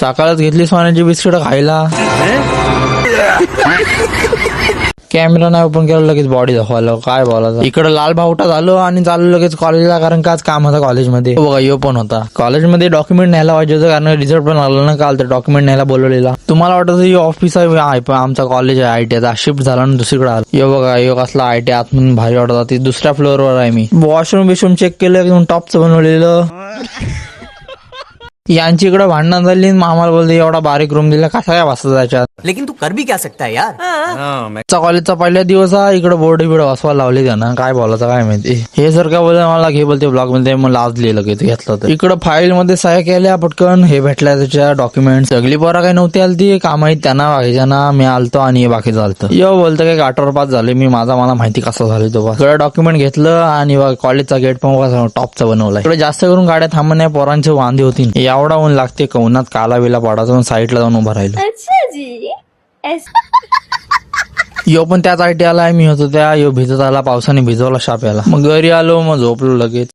सकाळच घेतली सोन्याची बिस्किट खायला. कॅमेरा नाही ओपन केला, लगेच बॉडी दाखवायला. काय बोलायचं. इकडे लाल भावटा झालो आणि चाललो लगेच कॉलेजला, कारण का आज काम होता कॉलेजमध्ये. बघा यो पण होता कॉलेजमध्ये. डॉक्युमेंट न्यायला पाहिजे होतं, कारण रिझल्ट पण आला ना काल, तर डॉक्युमेंट न्यायला बोलवलेला. तुम्हाला वाटत ही ऑफिस आहे, पण आमचा कॉलेज आहे आयटी. आता शिफ्ट झाला ना दुसरीकडे आला. यो बघा यो कसला आयटी आतून भारी वाटत. ती दुसऱ्या फ्लोअरवर आहे मी. वॉशरूम बिशरूम चेक केलं, एकदम टॉपचं बनवलेलं. यांची इकडे भांडण झाली, आम्हाला बोलते एवढा बारीक रूम दिला कसा काय बसता त्याच्यात. लेकिन तू कर भी क्या सकता है यार. कॉलेजचा पहिला दिवस हा. इकडे बोर्ड बिड वाचवायला लावली त्यांना. काय बोलायचं काय माहिती. हे सर काय बोलते मला घे बोलते ब्लॉग मध्ये. मग लाजले लगेच घेतलं. तर इकडे फाईल मध्ये सह्या केल्या पटकन. हे भेटल्या त्याच्या डॉक्युमेंट. सगळी पोरं काही नव्हती आलती, काम आहेत त्यांना बाकीच्या ना. मी आलतो आणि बाकी चालतं. यो बोलतं काय गाठोर पास झाले मी. मला माहिती कसं झालं तो. सगळं डॉक्युमेंट घेतलं आणि कॉलेजचा गेट पण टॉपचा बनवलाय. इकडे जास्त करून गाड्या थांबण्या पोरांची वांदी होती. एवढा ऊन लागते कौनात काला बिला पडायचं. साईडला जाऊन उभं राहिलो. अच्छा जी. यो पण त्याच आयटी आला. मी होतो त्या. यो भिजत आला पावसाने, भिजवला शाप याला. मग घरी आलो, मग झोपलो लगेच.